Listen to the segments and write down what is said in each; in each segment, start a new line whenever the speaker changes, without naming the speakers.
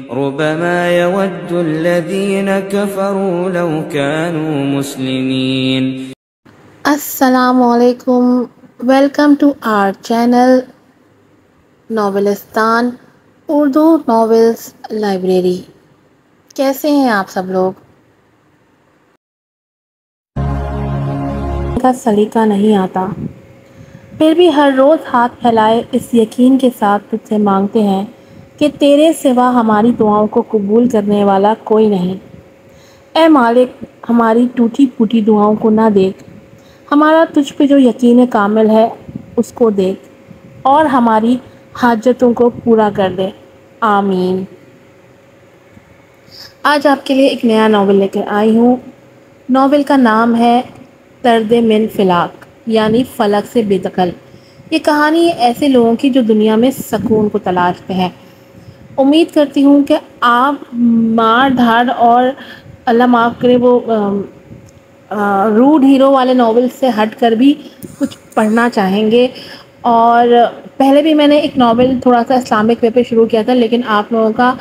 ربما يود الذين كفروا لو كانوا مسلمين.
السلام علیکم. Welcome to our channel Novelistan Urdu novels library. کیسے ہیں آپ سب لوگ؟ کا سلیقہ نہیں آتا، پھر بھی ہر روز ہاتھ پھیلائے اس یقین کے ساتھ تجھ سے مانگتے ہیں کہ تیرے سوا ہماری دعاؤں کو قبول کرنے والا کوئی نہیں. اے مالک، ہماری ٹوٹی پھوٹی دعاؤں کو نہ دیکھ، ہمارا تجھ پہ جو یقین کامل ہے اس کو دیکھ اور ہماری حاجتوں کو پورا کر دے. آمین. آج آپ کے لیے ایک نیا ناول لے کر آئی ہوں. ناول کا نام ہے طرد من فلاک، یعنی فلک سے بے دخل. یہ کہانی ایسے لوگوں کی جو دنیا میں سکون کو تلاش پہ ہیں. امید کرتی ہوں کہ آپ مار دھاڑ اور اللہ معاف کرے وہ روڈ ہیرو والے ناول سے ہٹ کر بھی کچھ پڑھنا چاہیں گے. اور پہلے بھی میں نے ایک ناول تھوڑا سا اسلامک وے پہ شروع کیا تھا، لیکن آپ لوگوں کا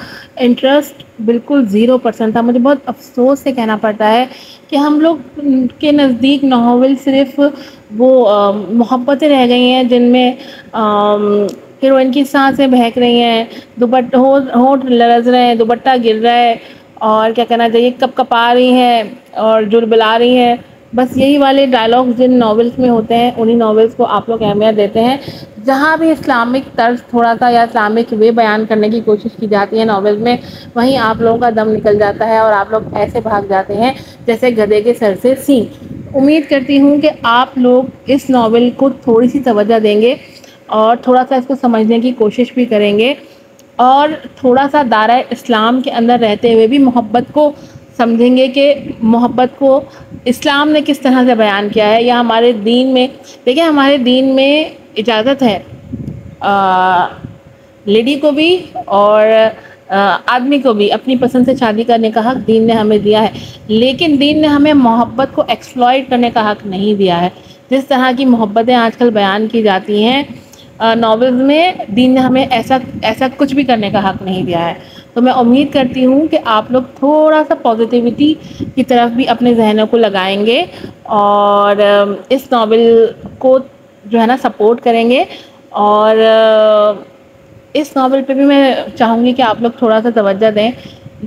انٹرسٹ بالکل 0% تھا. مجھے بہت افسوس سے کہنا پڑتا ہے کہ ہم لوگ کے نزدیک ناول صرف وہ محبتیں رہ گئی ہیں جن میں ہیروئن کی سانسیں بہک رہی ہیں، ہونٹ لرز رہے ہیں، دوپٹہ گر رہا ہے، اور کیا کہنا چاہیے کپ کپا رہی ہیں اور جربلا رہی ہیں. بس یہی والے ڈائلاگز جن ناولس میں ہوتے ہیں انہی ناولس کو آپ لوگ اہمیت دیتے ہیں. جہاں بھی اسلامک طرز تھوڑا سا یا اسلامک وے بیان کرنے کی کوشش کی جاتی ہے ناولز میں، وہیں آپ لوگوں کا دم نکل جاتا ہے اور آپ لوگ ایسے بھاگ جاتے ہیں جیسے گدھے کے سر سے سینگ. امید کرتی ہوں کہ آپ لوگ اس ناول کو تھوڑی سی توجہ دیں گے اور تھوڑا سا اس کو سمجھنے کی کوشش بھی کریں گے، اور تھوڑا سا دائرہ اسلام کے اندر رہتے ہوئے بھی محبت کو سمجھیں گے کہ محبت کو اسلام نے کس طرح سے بیان کیا ہے. یا ہمارے دین میں دیکھیں، ہمارے دین میں اجازت ہے لیڈی کو بھی اور آدمی کو بھی اپنی پسند سے شادی کرنے کا حق دین نے ہمیں دیا ہے، لیکن دین نے ہمیں محبت کو ایکسپلائٹ کرنے کا حق نہیں دیا ہے. جس طرح کی محبتیں آج کل بیان کی جاتی ہیں ناولز میں، دین نے ہمیں ایسا کچھ بھی کرنے کا حق نہیں دیا ہے. تو میں امید کرتی ہوں کہ آپ لوگ تھوڑا سا پازیٹیوٹی کی طرف بھی اپنے ذہنوں کو لگائیں گے اور اس ناول کو جو ہے نا سپورٹ کریں گے. اور اس ناول پہ بھی میں چاہوں گی کہ آپ لوگ تھوڑا سا توجہ دیں.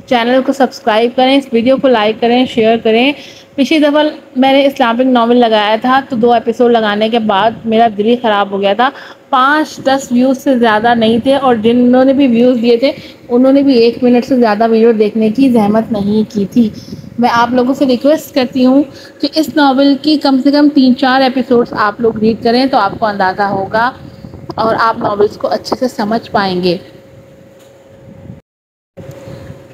چینل کو سبسکرائب کریں، اس ویڈیو کو لائک کریں، شیئر کریں. پچھلی دفعہ میں نے اسلامک ناول لگایا تھا تو 2 ایپیسوڈ لگانے کے بعد میرا دل ہی خراب ہو گیا تھا. 5-10 ویوز سے زیادہ نہیں تھے، اور جنہوں نے بھی ویوز دیے تھے انہوں نے بھی 1 منٹ سے زیادہ ویڈیو دیکھنے کی زحمت نہیں کی تھی. میں آپ لوگوں سے ریکویسٹ کرتی ہوں کہ اس ناول کی کم سے کم 3-4 ایپیسوڈز آپ لوگ ریڈ کریں تو آپ کو اندازہ ہوگا اور آپ ناولز کو اچھے سے سمجھ پائیں گے.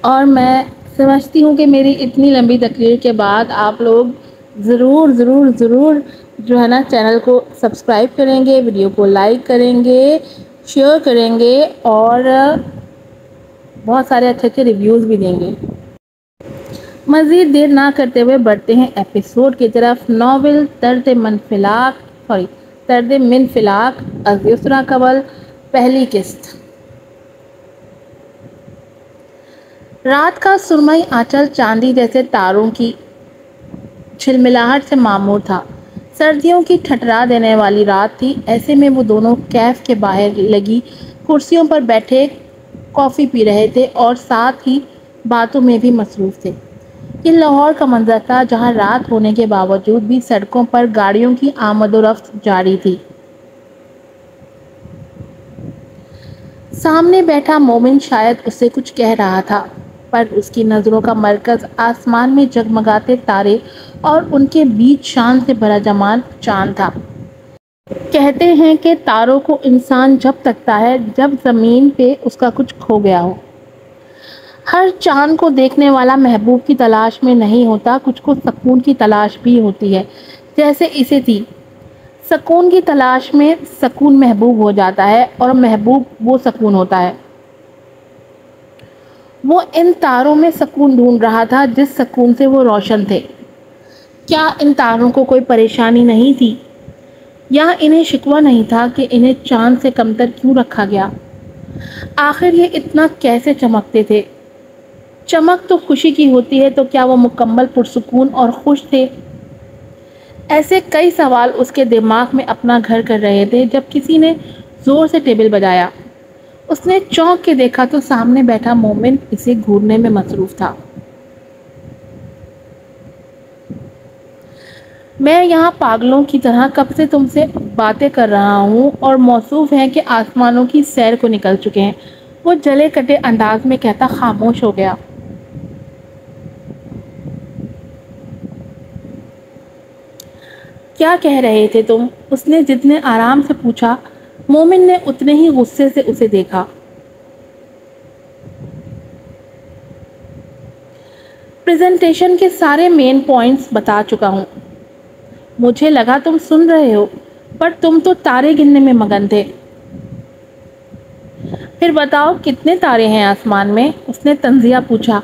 اور میں سمجھتی ہوں کہ میری اتنی لمبی تقریر کے بعد آپ لوگ ضرور ضرور ضرور جو ہے نا چینل کو سبسکرائب کریں گے، ویڈیو کو لائک کریں گے، شیئر کریں گے اور بہت سارے اچھے اچھے ریویوز بھی دیں گے. مزید دیر نہ کرتے ہوئے بڑھتے ہیں ایپیسوڈ کی طرف. ناول طرد من فلاک از یسریٰ قبل، پہلی قسط. رات کا سرمئی آنچل چاندی جیسے تاروں کی جھلملاہٹ سے معمور تھا. سردیوں کی ٹھٹرا دینے والی رات تھی. ایسے میں وہ دونوں کیف کے باہر لگی کرسیوں پر بیٹھے کافی پی رہے تھے اور ساتھ ہی باتوں میں بھی مصروف تھے. یہ لاہور کا منظر تھا جہاں رات ہونے کے باوجود بھی سڑکوں پر گاڑیوں کی آمد و رفت جاری تھی. سامنے بیٹھا مومن شاید اس سے کچھ کہہ رہا تھا، پر اس کی نظروں کا مرکز آسمان میں جگمگاتے تارے اور ان کے بیچ شان سے بھرا جمال چاند تھا. کہتے ہیں کہ تاروں کو انسان جب تکتا ہے جب زمین پہ اس کا کچھ کھو گیا ہو. ہر چاند کو دیکھنے والا محبوب کی تلاش میں نہیں ہوتا، کچھ کو سکون کی تلاش بھی ہوتی ہے، جیسے اسے تھی. سکون کی تلاش میں سکون محبوب ہو جاتا ہے اور محبوب وہ سکون ہوتا ہے. وہ ان تاروں میں سکون ڈھونڈ رہا تھا جس سکون سے وہ روشن تھے. کیا ان تاروں کو کوئی پریشانی نہیں تھی؟ یا انہیں شکوہ نہیں تھا کہ انہیں چاند سے کمتر کیوں رکھا گیا؟ آخر یہ اتنا کیسے چمکتے تھے؟ چمک تو خوشی کی ہوتی ہے، تو کیا وہ مکمل پرسکون اور خوش تھے؟ ایسے کئی سوال اس کے دماغ میں اپنا گھر کر رہے تھے جب کسی نے زور سے ٹیبل بجایا۔ اس نے چونک کے دیکھا تو سامنے بیٹھا مومن اسے گھورنے میں مصروف تھا۔ میں یہاں پاگلوں کی طرح کب سے تم سے باتیں کر رہا ہوں اور موصوف ہیں کہ آسمانوں کی سیر کو نکل چکے ہیں، وہ جلے کٹے انداز میں کہتا خاموش ہو گیا۔ کیا کہہ رہے تھے تم؟ اس نے جتنے آرام سے پوچھا، مومن نے اتنے ہی غصے سے اسے دیکھا۔ پریزنٹیشن کے سارے مین پوائنٹس بتا چکا ہوں۔ مجھے لگا تم سن رہے ہو، پر تم تو تارے گننے میں مگن تھے۔ پھر بتاؤ کتنے تارے ہیں آسمان میں؟ اس نے طنزیہ پوچھا۔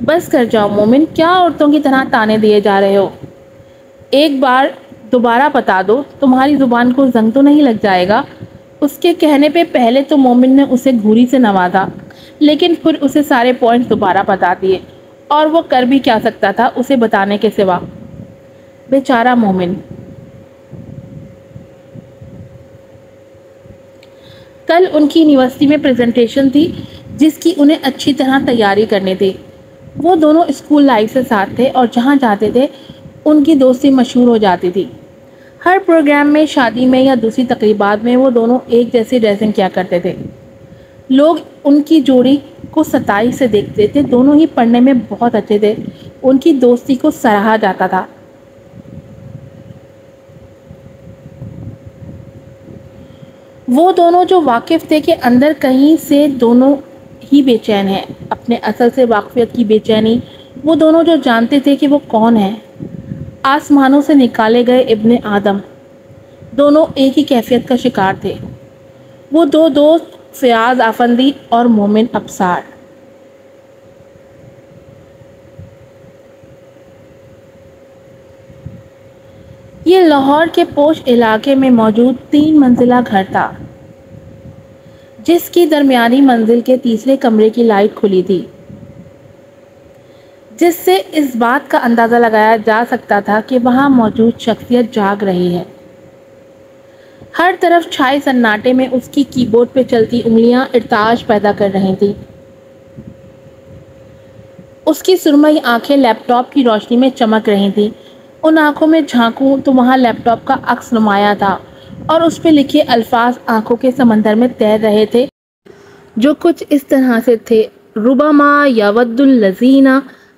بس کر جاؤ مومن، کیا عورتوں کی طرح تانے دیے جا رہے ہو؟ ایک بار دوبارہ بتا دو، تمہاری زبان کو زنگ تو نہیں لگ جائے گا؟ اس کے کہنے پہ پہلے تو مومن نے اسے گھوری سے نوازا، لیکن پھر اسے سارے پوائنٹس دوبارہ بتا دیے، اور وہ کر بھی کیا سکتا تھا اسے بتانے کے سوا؟ بیچارہ مومن۔ کل ان کی یونیورسٹی میں پریزنٹیشن تھی جس کی انہیں اچھی طرح تیاری کرنی تھی۔ وہ دونوں اسکول لائف سے ساتھ تھے اور جہاں جاتے تھے ان کی دوستی مشہور ہو جاتی تھی۔ ہر پروگرام میں، شادی میں یا دوسری تقریبات میں وہ دونوں ایک جیسی ڈریسنگ کیا کرتے تھے۔ لوگ ان کی جوڑی کو ستائش سے دیکھتے تھے، دونوں ہی پڑھنے میں بہت اچھے تھے، ان کی دوستی کو سراہا جاتا تھا۔ وہ دونوں جو واقف تھے کہ اندر کہیں سے دونوں ہی بے چین ہیں، اپنے اصل سے واقفیت کی بے چینی۔ وہ دونوں جو جانتے تھے کہ وہ کون ہیں، آسمانوں سے نکالے گئے ابن آدم، دونوں ایک ہی کیفیت کا شکار تھے۔ وہ دو دوست، فیاض آفندی اور مومن ابصار۔ یہ لاہور کے پوش علاقے میں موجود 3 منزلہ گھر تھا، جس کی درمیانی منزل کے تیسرے کمرے کی لائٹ کھلی تھی، جس سے اس بات کا اندازہ لگایا جا سکتا تھا کہ وہاں موجود شخصیت جاگ رہی ہے۔ ہر طرف چھائے سناٹے میں اس کی کی بورڈ پہ چلتی انگلیاں ارتعاش پیدا کر رہی تھیں۔ اس کی سرمئی آنکھیں لیپ ٹاپ کی روشنی میں چمک رہی تھیں۔ ان آنکھوں میں جھانکوں تو وہاں لیپ ٹاپ کا عکس نمایاں تھا اور اس پہ لکھے الفاظ آنکھوں کے سمندر میں تیر رہے تھے، جو کچھ اس طرح سے تھے: ربما یود الذین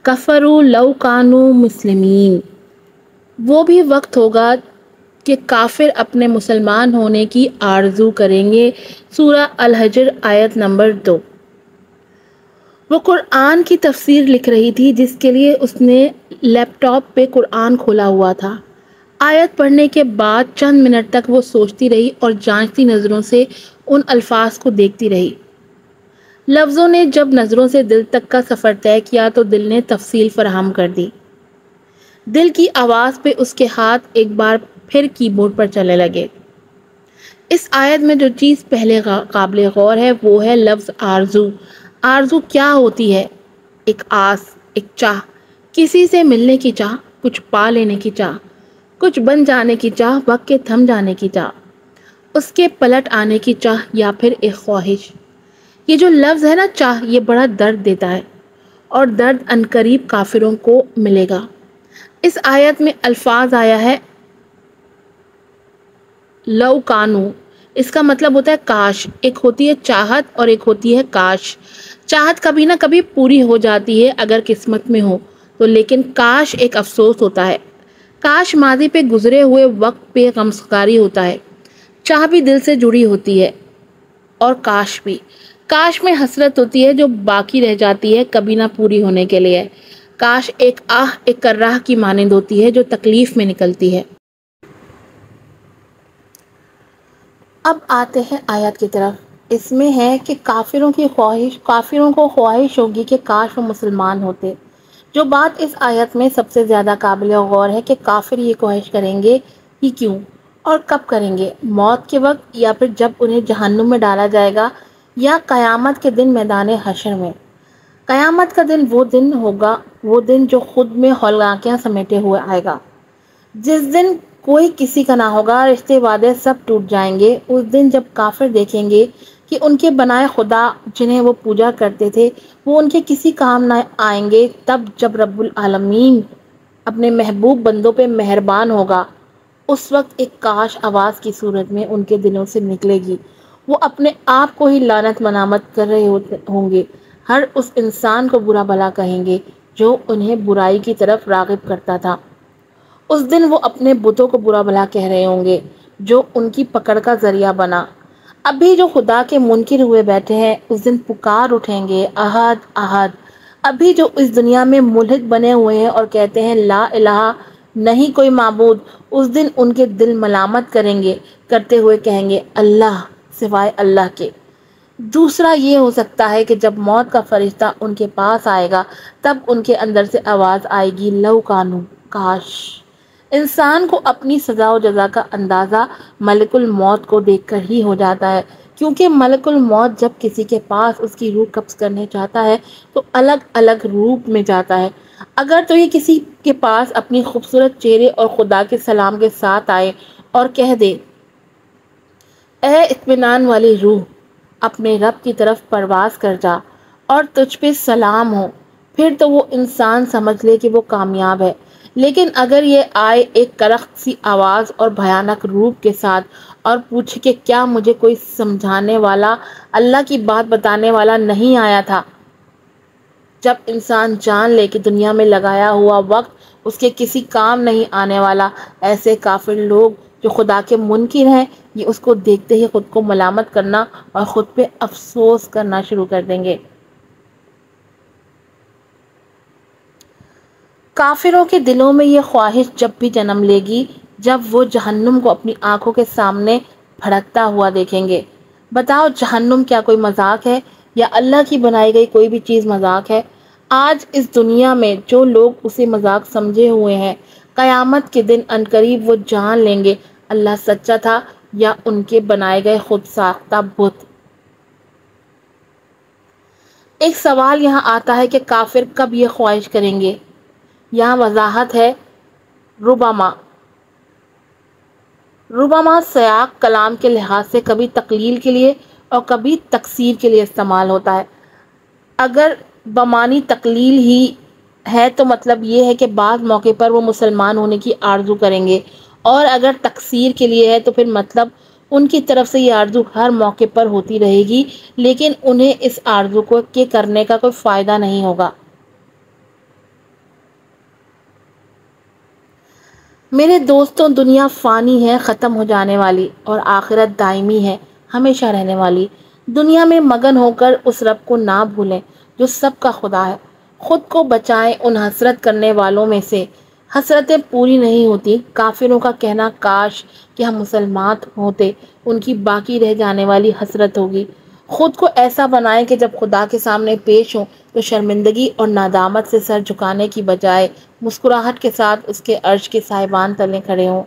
کفروا لو کانوا مسلمین۔ وہ بھی وقت ہوگا کہ کافر اپنے مسلمان ہونے کی آرزو کریں گے۔ سورہ الحجر آیت نمبر 2۔ وہ قرآن کی تفسیر لکھ رہی تھی جس کے لیے اس نے لیپ ٹاپ پہ قرآن کھولا ہوا تھا۔ آیت پڑھنے کے بعد چند منٹ تک وہ سوچتی رہی اور جانچتی نظروں سے ان الفاظ کو دیکھتی رہی۔ لفظوں نے جب نظروں سے دل تک کا سفر طے کیا تو دل نے تفصیل فراہم کر دی۔ دل کی آواز پہ اس کے ہاتھ ایک بار پھر کی بورڈ پر چلنے لگے۔ اس آیت میں جو چیز پہلے قابل غور ہے وہ ہے لفظ آرزو۔ آرزو کیا ہوتی ہے؟ ایک آس، ایک چاہ، کسی سے ملنے کی چاہ، کچھ پا لینے کی چاہ، کچھ بن جانے کی چاہ، وقت کے تھم جانے کی چاہ، اس کے پلٹ آنے کی چاہ، یا پھر ایک خواہش۔ یہ جو لفظ ہے نا چاہ، یہ بڑا درد دیتا ہے، اور درد عنقریب کافروں کو ملے گا۔ اس آیت میں الفاظ آیا ہے لو کانو، اس کا مطلب ہوتا ہے کاش۔ ایک ہوتی ہے چاہت اور ایک ہوتی ہے کاش۔ چاہت کبھی نہ کبھی پوری ہو جاتی ہے اگر قسمت میں ہو تو، لیکن کاش ایک افسوس ہوتا ہے۔ کاش ماضی پہ گزرے ہوئے وقت پہ غمسکاری ہوتا ہے۔ چاہ بھی دل سے جڑی ہوتی ہے، اور کاش بھی۔ کاش میں حسرت ہوتی ہے جو باقی رہ جاتی ہے کبھی نہ پوری ہونے کے لیے۔ کاش ایک آہ ایک کراہ کی مانند ہوتی ہے جو تکلیف میں نکلتی ہے۔ اب آتے ہیں آیت کی طرف۔ اس میں ہے کہ کافروں کو خواہش ہوگی کہ کاش وہ مسلمان ہوتے۔ جو بات اس آیت میں سب سے زیادہ قابل غور ہے کہ کافر یہ خواہش کریں گے کہ کیوں، اور کب کریں گے؟ موت کے وقت، یا پھر جب انہیں جہنم میں ڈالا جائے گا، یا قیامت کے دن میدان حشر میں؟ قیامت کا دن وہ دن ہوگا، وہ دن جو خود میں ہولناکیاں سمیٹے ہوئے آئے گا، جس دن کوئی کسی کا نہ ہوگا، رشتے وعدے سب ٹوٹ جائیں گے۔ اس دن جب کافر دیکھیں گے کہ ان کے بنائے خدا جنہیں وہ پوجا کرتے تھے وہ ان کے کسی کام نہ آئیں گے، تب جب رب العالمین اپنے محبوب بندوں پہ مہربان ہوگا، اس وقت ایک کاش آواز کی صورت میں ان کے دلوں سے نکلے گی۔ وہ اپنے آپ کو ہی لعنت ملامت کر رہے ہوں گے، ہر اس انسان کو برا بھلا کہیں گے جو انہیں برائی کی طرف راغب کرتا تھا۔ اس دن وہ اپنے بتوں کو برا بھلا کہہ رہے ہوں گے جو ان کی پکڑ کا ذریعہ بنا۔ ابھی جو خدا کے منکر ہوئے بیٹھے ہیں اس دن پکار اٹھیں گے، احد احد۔ ابھی جو اس دنیا میں ملحد بنے ہوئے ہیں اور کہتے ہیں لا الہ، نہیں کوئی معبود، اس دن ان کے دل ملامت کریں گے، کرتے ہوئے کہیں گے اللہ سوائے اللہ کے۔ دوسرا یہ ہو سکتا ہے کہ جب موت کا فرشتہ ان کے پاس آئے گا تب ان کے اندر سے آواز آئے گی لو کانو، کاش۔ انسان کو اپنی سزا و جزا کا اندازہ ملک الموت کو دیکھ کر ہی ہو جاتا ہے، کیونکہ ملک الموت جب کسی کے پاس اس کی روح قبض کرنے چاہتا ہے تو الگ الگ روپ میں جاتا ہے۔ اگر تو یہ کسی کے پاس اپنی خوبصورت چہرے اور خدا کے سلام کے ساتھ آئے اور کہہ دے اے اطمینان والی روح، اپنے رب کی طرف پرواز کر جا اور تجھ پہ سلام ہو، پھر تو وہ انسان سمجھ لے کہ وہ کامیاب ہے۔ لیکن اگر یہ آئے ایک کرخت سی آواز اور بھیانک روپ کے ساتھ اور پوچھے کہ کیا مجھے کوئی سمجھانے والا، اللہ کی بات بتانے والا نہیں آیا تھا؟ جب انسان جان لے کہ دنیا میں لگایا ہوا وقت اس کے کسی کام نہیں آنے والا، ایسے کافر لوگ جو خدا کے منکر ہیں یہ اس کو دیکھتے ہی خود کو ملامت کرنا اور خود پہ افسوس کرنا شروع کر دیں گے۔ کافروں کے دلوں میں یہ خواہش جب بھی جنم لے گی جب وہ جہنم کو اپنی آنکھوں کے سامنے بھڑکتا ہوا دیکھیں گے۔ بتاؤ جہنم کیا کوئی مذاق ہے یا اللہ کی بنائی گئی کوئی بھی چیز مذاق ہے؟ آج اس دنیا میں جو لوگ اسے مذاق سمجھے ہوئے ہیں، قیامت کے دن عنقریب وہ جان لیں گے اللہ سچا تھا یا ان کے بنائے گئے خود ساختہ بت۔ ایک سوال یہاں آتا ہے کہ کافر کب یہ خواہش کریں گے؟ یہاں وضاحت ہے، ربما سیاق کلام کے لحاظ سے کبھی تقلیل کے لیے اور کبھی تکثیر کے لیے استعمال ہوتا ہے۔ اگر بمانی تقلیل ہی ہے تو مطلب یہ ہے کہ بعض موقع پر وہ مسلمان ہونے کی آرزو کریں گے، اور اگر تکثیر کے لیے ہے تو پھر مطلب ان کی طرف سے یہ آرزو ہر موقع پر ہوتی رہے گی لیکن انہیں اس آرزو کو کرنے کا کوئی فائدہ نہیں ہوگا۔ میرے دوستوں، دنیا فانی ہے، ختم ہو جانے والی، اور آخرت دائمی ہے، ہمیشہ رہنے والی۔ دنیا میں مگن ہو کر اس رب کو نہ بھولیں جو سب کا خدا ہے۔ خود کو بچائیں ان حسرت کرنے والوں میں سے۔ حسرتیں پوری نہیں ہوتی۔ کافروں کا کہنا کاش کہ ہم مسلمان ہوتے ان کی باقی رہ جانے والی حسرت ہوگی۔ خود کو ایسا بنائیں کہ جب خدا کے سامنے پیش ہوں تو شرمندگی اور ندامت سے سر جھکانے کی بجائے مسکراہٹ کے ساتھ اس کے عرش کے سائبان تلے کھڑے ہوں۔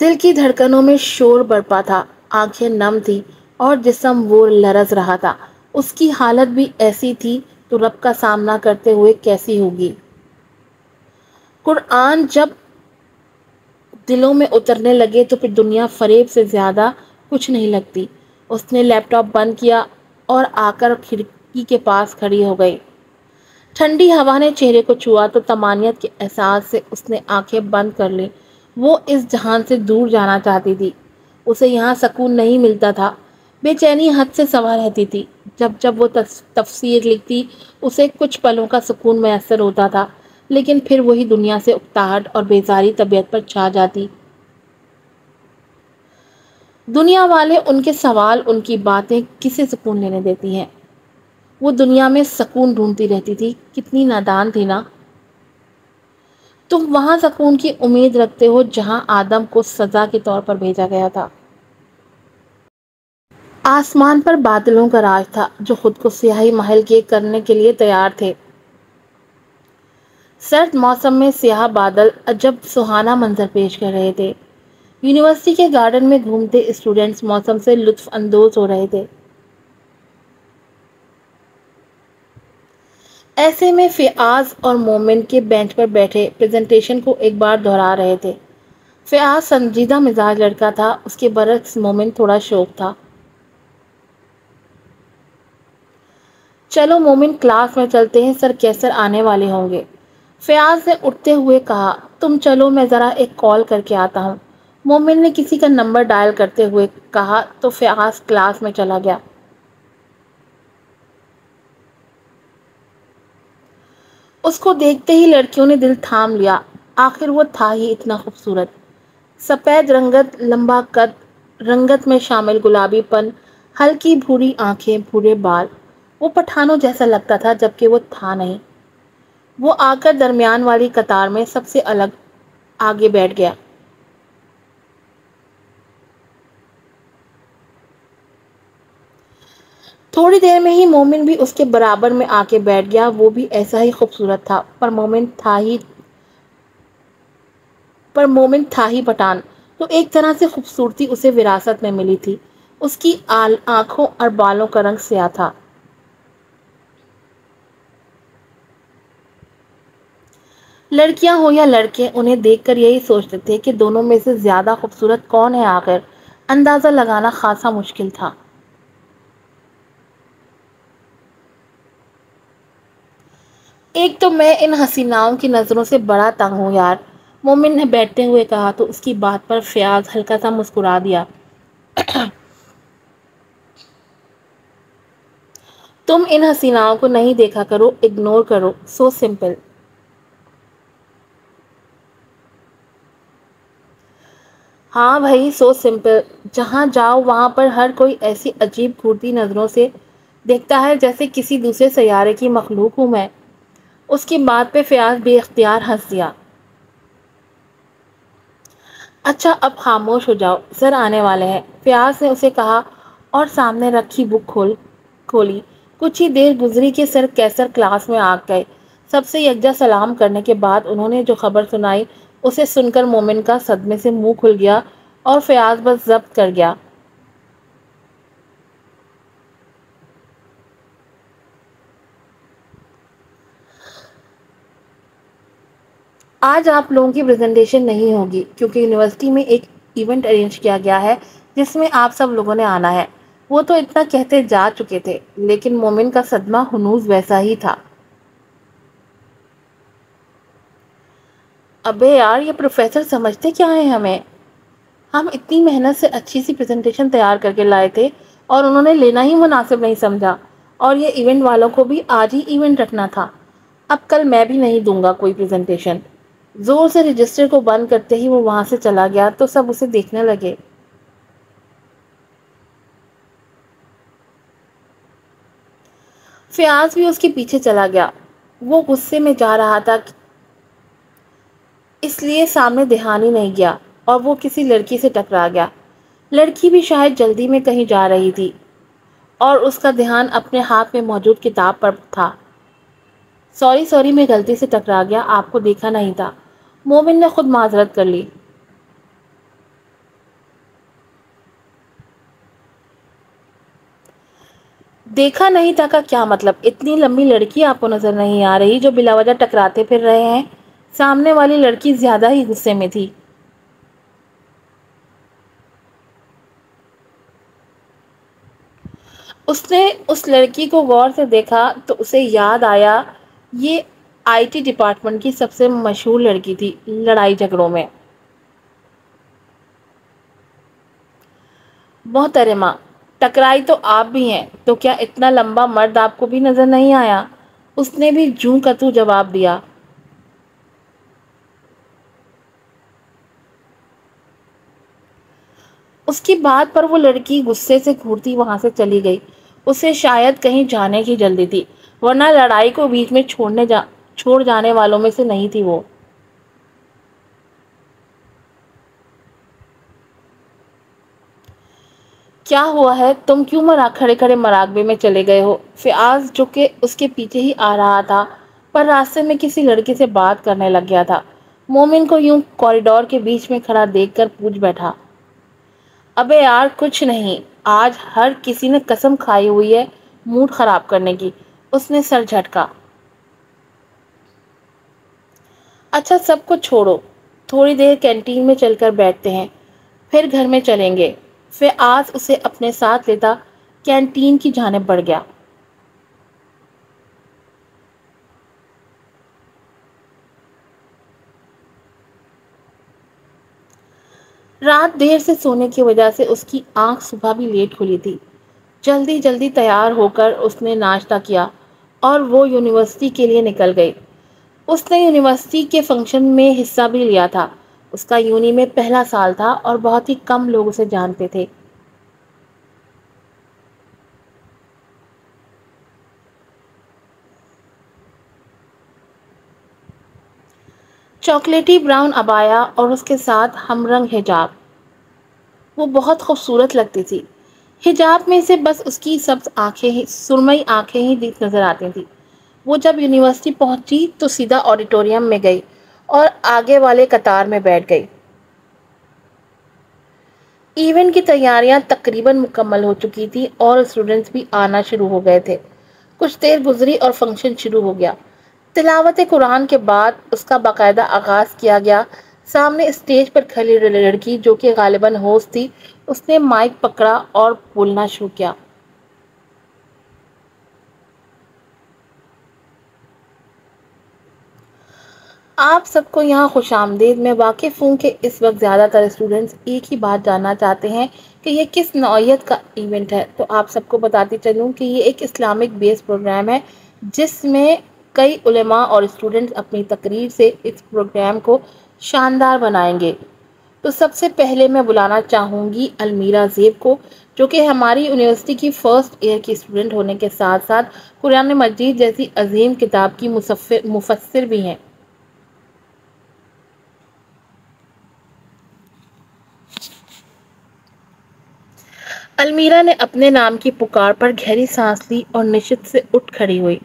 دل کی دھڑکنوں میں شور برپا تھا، آنکھیں نم تھی اور جسم وہ لرز رہا تھا۔ اس کی حالت بھی ایسی تھی تو رب کا سامنا کرتے ہوئے کیسی ہوگی؟ قرآن جب دلوں میں اترنے لگے تو پھر دنیا فریب سے زیادہ کچھ نہیں لگتی۔ اس نے لیپ ٹاپ بند کیا اور آ کر کھڑکی کے پاس کھڑی ہو گئی۔ ٹھنڈی ہوا نے چہرے کو چھوا تو طمانینت کے احساس سے اس نے آنکھیں بند کر لی۔ وہ اس جہان سے دور جانا چاہتی تھی، اسے یہاں سکون نہیں ملتا تھا۔ بے چینی حد سے سوا رہتی تھی۔ جب جب وہ تفسیر لکھتی اسے کچھ پلوں کا سکون میسر ہوتا تھا، لیکن پھر وہی دنیا سے اکتاہٹ اور بیزاری طبیعت پر چھا جاتی۔ دنیا والے، ان کے سوال، ان کی باتیں کسے سکون لینے دیتی ہیں؟ وہ دنیا میں سکون ڈھونڈتی رہتی تھی، کتنی نادان تھی نا۔ تم وہاں سکون کی امید رکھتے ہو جہاں آدم کو سزا کے طور پر بھیجا گیا تھا۔ آسمان پر بادلوں کا راج تھا جو خود کو سیاہی محل کے کرنے کے لیے تیار تھے۔ سرد موسم میں سیاہ بادل عجب سہانا منظر پیش کر رہے تھے۔ یونیورسٹی کے گارڈن میں گھومتے اسٹوڈنٹس موسم سے لطف اندوز ہو رہے تھے۔ ایسے میں فیاض اور مومن کے بینچ پر بیٹھے پریزنٹیشن کو ایک بار دہرا رہے تھے۔ فیاض سنجیدہ مزاج لڑکا تھا، اس کے برعکس مومن تھوڑا شوق تھا۔ چلو مومن، کلاس میں چلتے ہیں، سر کیسر آنے والے ہوں گے۔ فیاض نے اٹھتے ہوئے کہا، تم چلو، میں ذرا ایک کال کر کے آتا ہوں۔ مومن نے کسی کا نمبر ڈائل کرتے ہوئے کہا تو فیاض کلاس میں چلا گیا۔ اس کو دیکھتے ہی لڑکیوں نے دل تھام لیا، آخر وہ تھا ہی اتنا خوبصورت۔ سفید رنگت، لمبا قد، رنگت میں شامل گلابی پن، ہلکی بھوری آنکھیں، بھورے بال۔ وہ پٹھانوں جیسا لگتا تھا جبکہ وہ تھا نہیں۔ وہ آ کر درمیان والی قطار میں سب سے الگ آگے بیٹھ گیا۔ تھوڑی دیر میں ہی مومن بھی اس کے برابر میں آ کے بیٹھ گیا۔ وہ بھی ایسا ہی خوبصورت تھا، پر مومن تھا ہی پٹھان، تو ایک طرح سے خوبصورتی اسے وراثت میں ملی تھی۔ اس کی آنکھوں اور بالوں کا رنگ سیاہ تھا۔ لڑکیاں ہو یا لڑکے، انہیں دیکھ کر یہی سوچتے تھے کہ دونوں میں سے زیادہ خوبصورت کون ہے آخر۔ اندازہ لگانا خاصا مشکل تھا۔ ایک تو میں ان حسیناؤں کی نظروں سے بڑا تنگ ہوں یار، مومن نے بیٹھتے ہوئے کہا تو اس کی بات پر فیاض ہلکا سا مسکرا دیا۔ تم ان حسیناؤں کو نہیں دیکھا کرو، اگنور کرو، سو سمپل۔ ہاں بھائی، سو سمپل۔ جہاں جاؤ وہاں پر ہر کوئی ایسی عجیب گھورتی نظروں سے دیکھتا ہے جیسے کسی دوسرے سیارے کی مخلوق ہوں میں۔ اس کی بات پہ فیاض بے اختیار ہنس دیا۔ اچھا اب خاموش ہو جاؤ، سر آنے والے ہیں، فیاض نے اسے کہا اور سامنے رکھی بک کھولی۔ کچھ ہی دیر گزری کہ سر کیسر کلاس میں آ گئے۔ سب سے یکجا سلام کرنے کے بعد انہوں نے جو خبر سنائی اسے سن کر مومن کا صدمے سے منہ کھل گیا اور فیاض بس ضبط کر گیا۔ آج آپ لوگوں کی پریزنٹیشن نہیں ہوگی کیونکہ یونیورسٹی میں ایک ایونٹ ارینج کیا گیا ہے جس میں آپ سب لوگوں نے آنا ہے۔ وہ تو اتنا کہتے جا چکے تھے، لیکن مومن کا صدمہ ہنوز ویسا ہی تھا۔ ابے یار، یہ پروفیسر سمجھتے کیا ہیں ہمیں؟ ہم اتنی محنت سے اچھی سی پریزنٹیشن تیار کر کے لائے تھے اور انہوں نے لینا ہی مناسب نہیں سمجھا، اور یہ ایونٹ والوں کو بھی آج ہی ایونٹ رکھنا تھا۔ اب کل میں بھی نہیں دوں گا کوئی پریزنٹیشن۔ زور سے رجسٹر کو بند کرتے ہی وہ وہاں سے چلا گیا تو سب اسے دیکھنے لگے۔ فیاض بھی اس کے پیچھے چلا گیا۔ وہ غصے میں جا رہا تھا، اس لیے سامنے دھیان ہی نہیں گیا اور وہ کسی لڑکی سے ٹکرا گیا۔ لڑکی بھی شاید جلدی میں کہیں جا رہی تھی اور اس کا دھیان اپنے ہاتھ میں موجود کتاب پر تھا۔ سوری میں غلطی سے ٹکرا گیا، آپ کو دیکھا نہیں تھا، مومن نے خود معذرت کر لی۔ دیکھا نہیں تھا کا کیا مطلب؟ اتنی لمبی لڑکی آپ کو نظر نہیں آ رہی جو بلا وجہ ٹکراتے پھر رہے ہیں؟ سامنے والی لڑکی زیادہ ہی غصے میں تھی۔ اس نے اس لڑکی کو غور سے دیکھا تو اسے یاد آیا یہ IT ڈپارٹمنٹ کی سب سے مشہور لڑکی تھی لڑائی جھگڑوں میں۔ محترمہ، ٹکرائی تو آپ بھی ہیں، تو کیا اتنا لمبا مرد آپ کو بھی نظر نہیں آیا؟ اس نے بھی جوں کا توں جواب دیا۔ اس کی بات پر وہ لڑکی غصے سے گھورتی وہاں سے چلی گئی۔ اسے شاید کہیں جانے کی جلدی تھی، ورنہ لڑائی کو بیچ میں چھوڑ جانے والوں میں سے نہیں تھی وہ۔ کیا ہوا ہے؟ تم کیوں کھڑے کھڑے مراقبے میں چلے گئے ہو؟ فیاض جو کہ اس کے پیچھے ہی آ رہا تھا پر راستے میں کسی لڑکی سے بات کرنے لگ گیا تھا۔ مومن کو یوں کوریڈور کے بیچ میں کھڑا دیکھ کر پوچھ بیٹھا، ابے یار کچھ نہیں، آج ہر کسی نے قسم کھائی ہوئی ہے موڈ خراب کرنے کی۔ اس نے سر جھٹکا۔ اچھا سب کچھ چھوڑو، تھوڑی دیر کینٹین میں چل کر بیٹھتے ہیں، پھر گھر میں چلیں گے۔ فیاض اسے اپنے ساتھ لیتا کینٹین کی جانب بڑھ گیا۔ رات دیر سے سونے کی وجہ سے اس کی آنکھ صبح بھی لیٹ کھلی تھی۔ جلدی جلدی تیار ہو کر اس نے ناشتہ کیا اور وہ یونیورسٹی کے لیے نکل گئی۔ اس نے یونیورسٹی کے فنکشن میں حصہ بھی لیا تھا۔ اس کا یونی میں پہلا سال تھا اور بہت ہی کم لوگ اسے جانتے تھے۔ چاکلیٹی براؤن عبایا اور اس کے ساتھ ہم رنگ حجاب، وہ بہت خوبصورت لگتی تھی۔ حجاب میں سے بس اس کی سرمئی آنکھیں ہی نظر آتی تھیں۔ وہ جب یونیورسٹی پہنچی تو سیدھا آڈیٹوریم میں گئی اور آگے والے قطار میں بیٹھ گئی۔ ایونٹ کی تیاریاں تقریباً مکمل ہو چکی تھی اور اسٹوڈنٹس بھی آنا شروع ہو گئے تھے۔ کچھ دیر گزری اور فنکشن شروع ہو گیا۔ تلاوت قرآن کے بعد اس کا باقاعدہ آغاز کیا گیا۔ سامنے اسٹیج پر کھڑی لڑکی جو کہ غالباً ہوسٹ تھی، اس نے مائک پکڑا اور بولنا شروع کیا۔ آپ سب کو یہاں خوش آمدید۔ میں واقف ہوں کہ اس وقت زیادہ تر اسٹوڈنٹس ایک ہی بات جاننا چاہتے ہیں کہ یہ کس نوعیت کا ایونٹ ہے، تو آپ سب کو بتاتی چلوں کہ یہ ایک اسلامک بیس پروگرام ہے جس میں کئی علماء اور اسٹوڈنٹس اپنی تقریر سے اس پروگرام کو شاندار بنائیں گے۔ تو سب سے پہلے میں بلانا چاہوں گی المیرا زیب کو، جو کہ ہماری یونیورسٹی کی فرسٹ ایئر کی اسٹوڈنٹ ہونے کے ساتھ ساتھ قرآن مجید جیسی عظیم کتاب کی مفسر بھی ہیں۔ المیرا نے اپنے نام کی پکار پر گہری سانس لی اور نشست سے اٹھ کھڑی ہوئی۔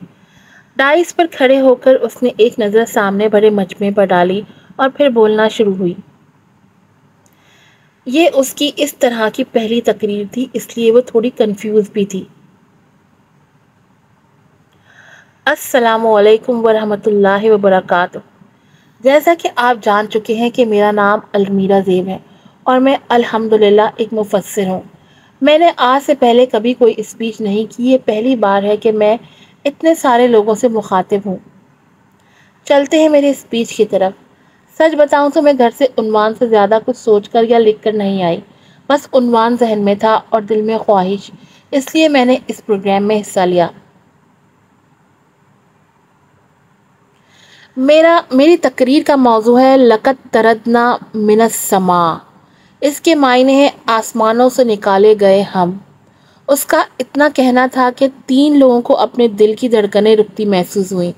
ڈائس پر کھڑے ہو کر اس نے ایک نظر سامنے بڑے مجمع پر ڈالی اور پھر بولنا شروع ہوئی۔ یہ اس کی اس طرح کی پہلی تقریر تھی، اس لیے وہ تھوڑی کنفیوز بھی تھی۔ السلام علیکم ورحمۃ اللہ وبرکاتہ۔ جیسا کہ آپ جان چکے ہیں کہ میرا نام المیرا زیب ہے اور میں الحمدللہ ایک مفسر ہوں۔ میں نے آج سے پہلے کبھی کوئی اسپیچ نہیں کی، یہ پہلی بار ہے کہ میں اتنے سارے لوگوں سے مخاطب ہوں۔ چلتے ہیں میری اسپیچ کی طرف۔ سچ بتاؤں تو میں گھر سے عنوان سے زیادہ کچھ سوچ کر یا لکھ کر نہیں آئی، بس عنوان ذہن میں تھا اور دل میں خواہش، اس لیے میں نے اس پروگرام میں حصہ لیا۔ میری تقریر کا موضوع ہے لقد طردنا من السماء۔ اس کے معنی ہے آسمانوں سے نکالے گئے ہم۔ اس کا اتنا کہنا تھا کہ 3 لوگوں کو اپنے دل کی دھڑکنیں رکتی محسوس ہوئیں،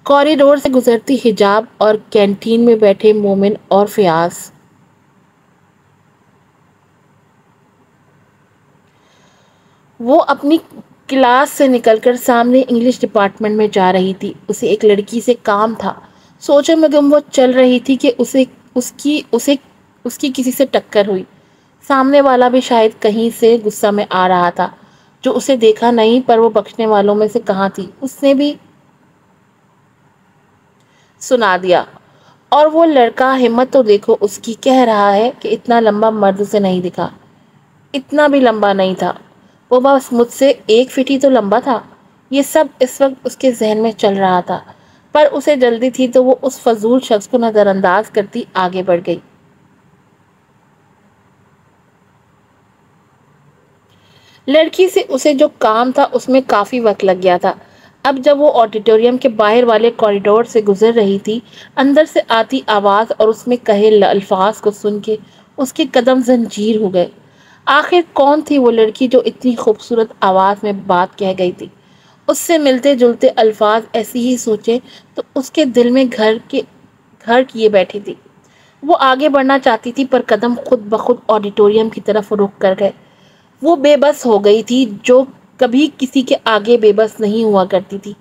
کوریڈور سے گزرتی حجاب اور کینٹین میں بیٹھے مومن اور فیاض۔ وہ اپنی کلاس سے نکل کر سامنے انگلش ڈپارٹمنٹ میں جا رہی تھی۔ اسے ایک لڑکی سے کام تھا۔ سوچوں میں گم وہ چل رہی تھی کہ اس کی کسی سے ٹکر ہوئی۔ سامنے والا بھی شاید کہیں سے غصہ میں آ رہا تھا، جو اسے دیکھا نہیں، پر وہ بخشنے والوں میں سے کہاں تھی، اس نے بھی سنا دیا۔ اور وہ لڑکا، ہمت تو دیکھو اس کی، کہہ رہا ہے کہ اتنا لمبا مرد سے نہیں دکھا۔ اتنا بھی لمبا نہیں تھا، وہ بس مجھ سے 1 فٹ ہی تو لمبا تھا۔ یہ سب اس وقت اس کے ذہن میں چل رہا تھا، پر اسے جلدی تھی تو وہ اس فضول شخص کو نظر انداز کرتی آگے بڑھ گئی۔ لڑکی سے اسے جو کام تھا اس میں کافی وقت لگ گیا تھا۔ اب جب وہ آڈیٹوریم کے باہر والے کوریڈور سے گزر رہی تھی، اندر سے آتی آواز اور اس میں کہے الفاظ کو سن کے اس کے قدم زنجیر ہو گئے۔ آخر کون تھی وہ لڑکی جو اتنی خوبصورت آواز میں بات کہہ گئی تھی؟ اس سے ملتے جلتے الفاظ ایسی ہی سوچے تو اس کے دل میں گھر کیے بیٹھی تھی۔ وہ آگے بڑھنا چاہتی تھی پر قدم خود بخود آڈیٹوریم کی طرف رک کر گئے۔ وہ بے بس ہو گئی تھی، جو کبھی کسی کے آگے بے بس نہیں ہوا کرتی تھی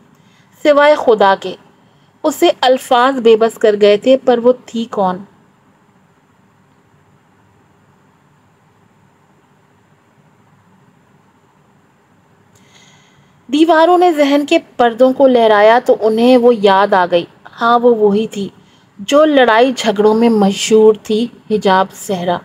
سوائے خدا کے۔ اسے الفاظ بے بس کر گئے تھے، پر وہ تھی کون؟ دیواروں نے ذہن کے پردوں کو لہرایا تو انہیں وہ یاد آ گئی۔ ہاں، وہ وہی تھی جو لڑائی جھگڑوں میں مشہور تھی، حجاب صحرا۔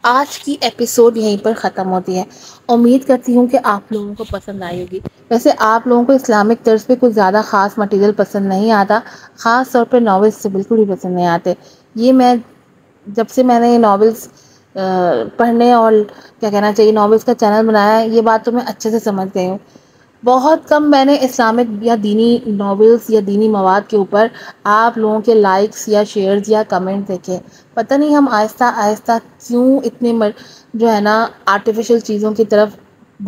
آج کی ایپیسوڈ یہیں پر ختم ہوتی ہے۔ امید کرتی ہوں کہ آپ لوگوں کو پسند آئی ہوگی۔ ویسے آپ لوگوں کو اسلامک طرز پہ کچھ زیادہ خاص مٹیریل پسند نہیں آتا، خاص طور پہ ناولس سے بالکل بھی پسند نہیں آتے۔ یہ میں جب سے میں نے یہ ناولس پڑھنے اور کیا کہنا چاہیے ناولس کا چینل بنایا ہے، یہ بات تو میں اچھے سے سمجھ گئی ہوں۔ بہت کم میں نے اسلامک یا دینی ناولس یا دینی مواد کے اوپر آپ لوگوں کے لائکس یا شیئرز یا کمنٹ دیکھے۔ پتہ نہیں ہم آہستہ آہستہ کیوں اتنے جو ہے نا آرٹیفیشل چیزوں کی طرف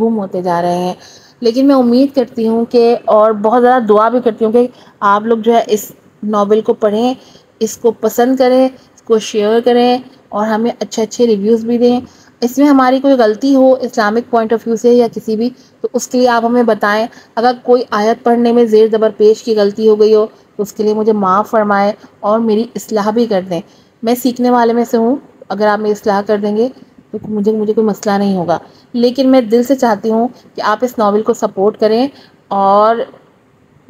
گم ہوتے جا رہے ہیں۔ لیکن میں امید کرتی ہوں کہ اور بہت زیادہ دعا بھی کرتی ہوں کہ آپ لوگ جو ہے اس ناول کو پڑھیں، اس کو پسند کریں، اس کو شیئر کریں اور ہمیں اچھے اچھے ریویوز بھی دیں۔ اس میں ہماری کوئی غلطی ہو اسلامک پوائنٹ آف ویو سے یا کسی بھی، تو اس کے لیے آپ ہمیں بتائیں۔ اگر کوئی آیت پڑھنے میں زیر زبر پیش کی غلطی ہو گئی ہو تو اس کے لیے مجھے معاف فرمائیں اور میری اصلاح بھی کر دیں۔ میں سیکھنے والے میں سے ہوں، اگر آپ میری اصلاح کر دیں گے تو مجھے کوئی مسئلہ نہیں ہوگا۔ لیکن میں دل سے چاہتی ہوں کہ آپ اس ناول کو سپورٹ کریں اور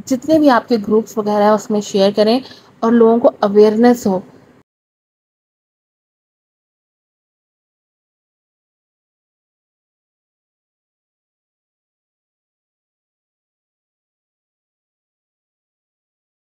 جتنے بھی آپ کے گروپس وغیرہ ہیں اس میں شیئر کریں اور لوگوں کو اویئرنیس ہو